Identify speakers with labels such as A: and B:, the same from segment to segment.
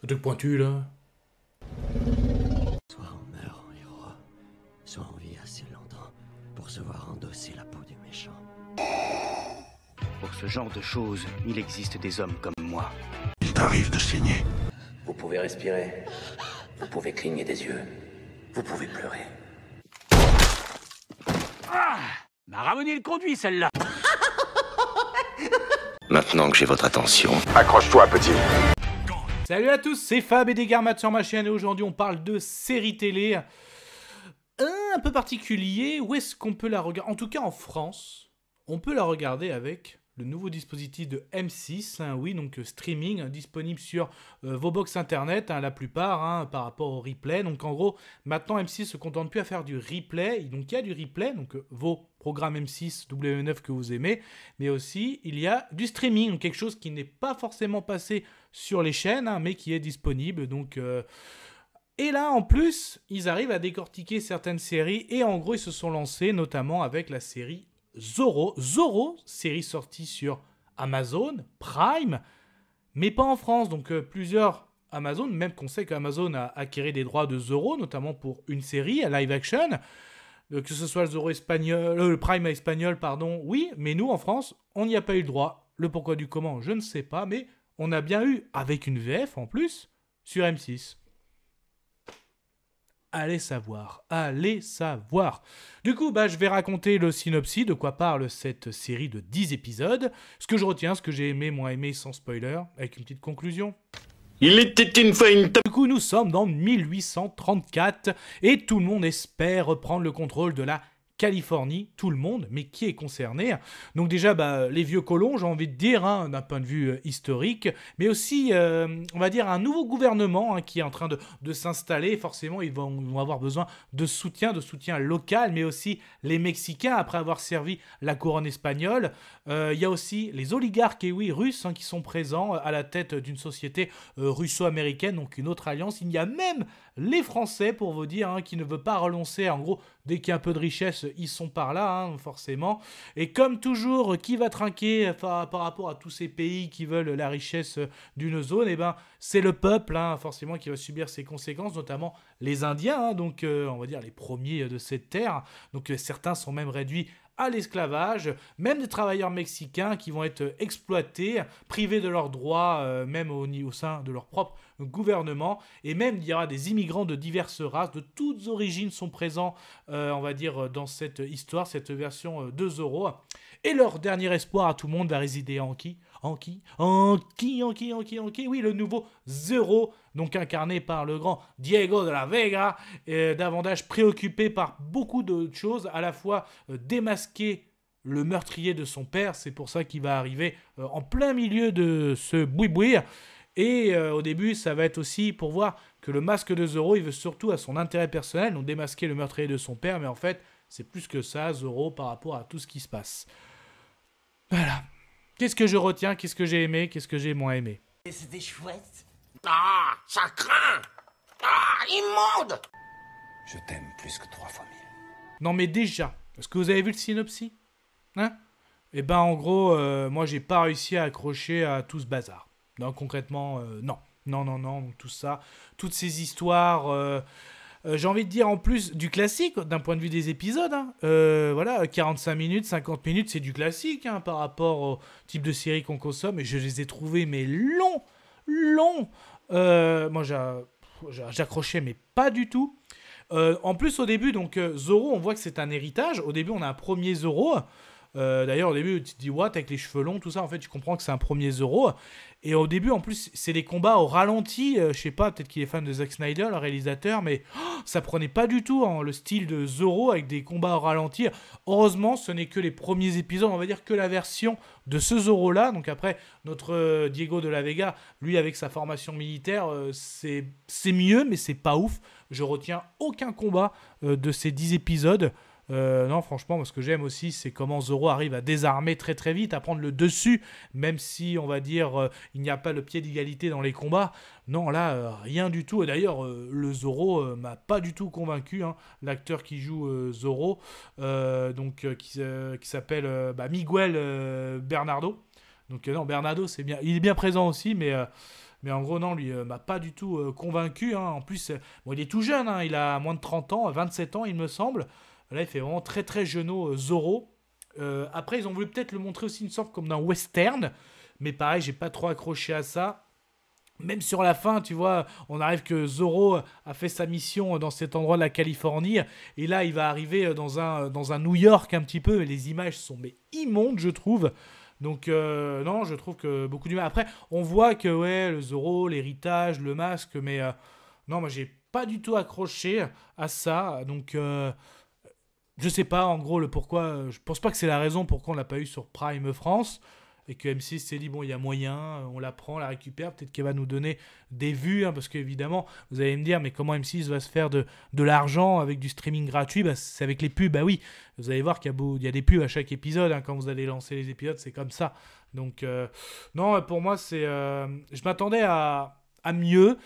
A: Un truc pointu, là.
B: Soit on meurt en héros, soit on vit assez longtemps pour se voir endosser la peau du méchant.
C: Pour ce genre de choses, il existe des hommes comme moi.
D: Il t'arrive de saigner.
E: Vous pouvez respirer, vous pouvez cligner des yeux, vous pouvez pleurer.
C: Ah, m'a ramené le conduit, celle-là.
D: Maintenant que j'ai votre attention,
F: Accroche-toi, petit.
A: Salut à tous, c'est Fab et Desgarmat sur ma chaîne et aujourd'hui on parle de série télé un peu particulier. Où est-ce qu'on peut la regarder? En tout cas en France, on peut la regarder avec le nouveau dispositif de M6, oui, donc streaming, disponible sur vos box internet, la plupart, par rapport au replay. Donc en gros, maintenant M6 se contente plus à faire du replay, donc il y a du replay, donc vos programmes M6, W9 que vous aimez, mais aussi il y a du streaming, donc quelque chose qui n'est pas forcément passé sur les chaînes, mais qui est disponible, donc... Et là, en plus, ils arrivent à décortiquer certaines séries, et en gros, ils se sont lancés, notamment avec la série Zorro. Zorro, série sortie sur Amazon Prime, mais pas en France. Donc plusieurs Amazon, même qu'on sait qu'Amazon a acquis des droits de Zorro, notamment pour une série à live action, que ce soit le Zorro espagnol, le Prime espagnol, pardon, oui, mais nous en France, on n'y a pas eu le droit. Le pourquoi du comment, je ne sais pas, mais on a bien eu, avec une VF en plus, sur M6. Allez savoir, allez savoir. Du coup, je vais raconter le synopsis, de quoi parle cette série de 10 épisodes, ce que je retiens, ce que j'ai aimé, moins aimé, sans spoiler, avec une petite conclusion.
F: Il était une fois une
A: Du coup, nous sommes dans 1834 et tout le monde espère reprendre le contrôle de la Californie, tout le monde, mais qui est concerné? Donc déjà, les vieux colons, j'ai envie de dire, d'un point de vue historique, mais aussi, on va dire, un nouveau gouvernement qui est en train de s'installer. Forcément, ils vont avoir besoin de soutien local, mais aussi les Mexicains, après avoir servi la couronne espagnole. Il y a aussi les oligarques, et oui, russes, qui sont présents à la tête d'une société russo-américaine, donc une autre alliance. Il y a même les Français, pour vous dire, qui ne veulent pas renoncer, en gros, dès qu'il y a un peu de richesse, ils sont par là, forcément. Et comme toujours, qui va trinquer par rapport à tous ces pays qui veulent la richesse d'une zone? C'est le peuple, forcément, qui va subir ses conséquences, notamment les Indiens, donc on va dire les premiers de cette terre. Donc certains sont même réduits à l'esclavage, même des travailleurs mexicains qui vont être exploités, privés de leurs droits, même au sein de leur propre gouvernement, et même il y aura des immigrants de diverses races, de toutes origines sont présents, on va dire, dans cette histoire, cette version de Zorro. Et leur dernier espoir à tout le monde va résider en qui? Oui, le nouveau Zorro, donc incarné par le grand Diego de la Vega, davantage préoccupé par beaucoup d'autres choses, à la fois démasquer le meurtrier de son père, c'est pour ça qu'il va arriver en plein milieu de ce boui-boui. Et au début, ça va être aussi pour voir que le masque de Zorro, il veut surtout à son intérêt personnel, donc démasquer le meurtrier de son père, mais en fait, c'est plus que ça, Zorro, par rapport à tout ce qui se passe. Voilà. Qu'est-ce que je retiens? Qu'est-ce que j'ai aimé? Qu'est-ce que j'ai moins aimé?
G: C'était chouette. Ah, ça craint. Ah, immonde.
E: Je t'aime plus que 3 fois 1000.
A: Non mais déjà, est-ce que vous avez vu le synopsis? En gros, moi j'ai pas réussi à accrocher à tout ce bazar. Non, concrètement, non. Non, tout ça, toutes ces histoires... j'ai envie de dire en plus du classique d'un point de vue des épisodes. 45 minutes, 50 minutes, c'est du classique par rapport au type de série qu'on consomme. Et je les ai trouvés mais longs. Moi j'accrochais mais pas du tout. En plus au début, donc Zorro, on voit que c'est un héritage. Au début on a un premier Zorro. D'ailleurs au début tu te dis what avec les cheveux longs tout ça, en fait tu comprends que c'est un premier Zorro. Et au début en plus c'est des combats au ralenti, je sais pas, peut-être qu'il est fan de Zack Snyder le réalisateur, mais ça prenait pas du tout le style de Zorro avec des combats au ralenti. Heureusement ce n'est que les premiers épisodes, on va dire que la version de ce Zorro là. Donc après notre Diego de la Vega, lui avec sa formation militaire, c'est mieux mais c'est pas ouf. Je retiens aucun combat de ces 10 épisodes. Non, franchement, ce que j'aime aussi, c'est comment Zorro arrive à désarmer très très vite, à prendre le dessus, même si, on va dire, il n'y a pas le pied d'égalité dans les combats. Non, là, rien du tout. Et d'ailleurs, le Zorro m'a pas du tout convaincu, l'acteur qui joue Zorro, qui s'appelle Miguel Bernardo. Donc non, Bernardo, c'est bien, il est bien présent aussi, mais Mais en gros, non, lui m'a pas du tout convaincu. Hein. En plus, bon, il est tout jeune, hein, il a moins de 30 ans, 27 ans, il me semble. Là, il fait vraiment très très jeuneau Zorro. Après, ils ont voulu peut-être le montrer aussi une sorte comme d'un western. Mais pareil, j'ai pas trop accroché à ça. Même sur la fin, tu vois, on arrive que Zorro a fait sa mission dans cet endroit de la Californie. Et là, il va arriver dans un New York un petit peu. Et les images sont immondes, je trouve. Donc, non, je trouve que beaucoup du mal. Après, on voit que, ouais, le Zorro, l'héritage, le masque. Mais non, moi, j'ai pas du tout accroché à ça. Donc, je sais pas, en gros, le pourquoi. Je pense pas que c'est la raison pourquoi on l'a pas eu sur Prime France. Et que M6 s'est dit, bon, il y a moyen, on la prend, on la récupère, peut-être qu'elle va nous donner des vues, hein, parce qu'évidemment, vous allez me dire, mais comment M6 va se faire de l'argent avec du streaming gratuit? Bah, c'est avec les pubs, bah oui, vous allez voir qu'il y a des pubs à chaque épisode, hein, quand vous allez lancer les épisodes, c'est comme ça. Donc, non, pour moi, je m'attendais à mieux,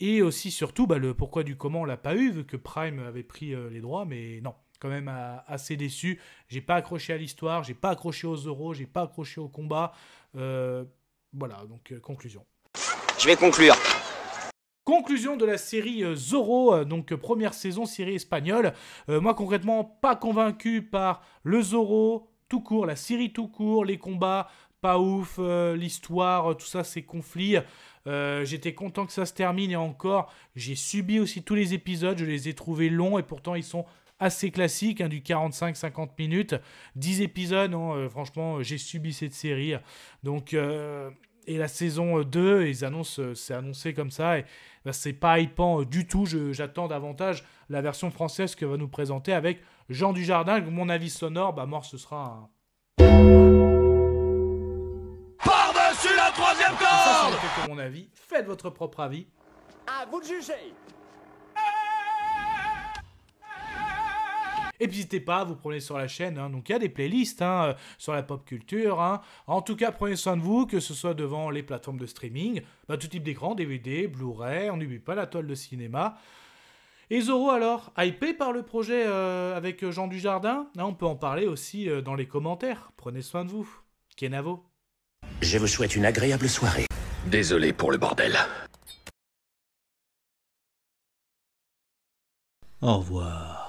A: et aussi, surtout, bah, le pourquoi du comment on l'a pas eu, vu que Prime avait pris les droits, mais non. Quand même assez déçu. J'ai pas accroché à l'histoire, j'ai pas accroché aux Zorro, j'ai pas accroché au combat. Voilà, donc conclusion.
G: Je vais conclure.
A: Conclusion de la série Zorro, donc première saison, série espagnole. Moi concrètement, pas convaincu par le Zorro tout court, la série tout court, les combats, pas ouf, l'histoire, tout ça, ces conflits. J'étais content que ça se termine et encore, j'ai subi aussi tous les épisodes, je les ai trouvés longs et pourtant ils sont assez classique, hein, du 45-50 minutes, 10 épisodes, hein, franchement, j'ai subi cette série. Donc, et la saison 2, c'est annoncé comme ça, et bah, c'est pas hypant du tout, j'attends davantage la version française que va nous présenter avec Jean Dujardin. Mon avis sonore, bah mort, ce sera un...
G: Par-dessus la troisième corde.
A: Ça, c'est que mon avis, faites votre propre avis.
G: À vous de juger.
A: Et puis n'hésitez pas, vous prenez sur la chaîne, hein, donc il y a des playlists hein, sur la pop culture. Hein. En tout cas, prenez soin de vous, que ce soit devant les plateformes de streaming, bah, tout type d'écran, DVD, Blu-ray, on n'oublie pas la toile de cinéma. Et Zorro alors, hypé par le projet avec Jean Dujardin, hein, on peut en parler aussi dans les commentaires. Prenez soin de vous. Kenavo.
B: Je vous souhaite une agréable soirée.
D: Désolé pour le bordel.
H: Au revoir.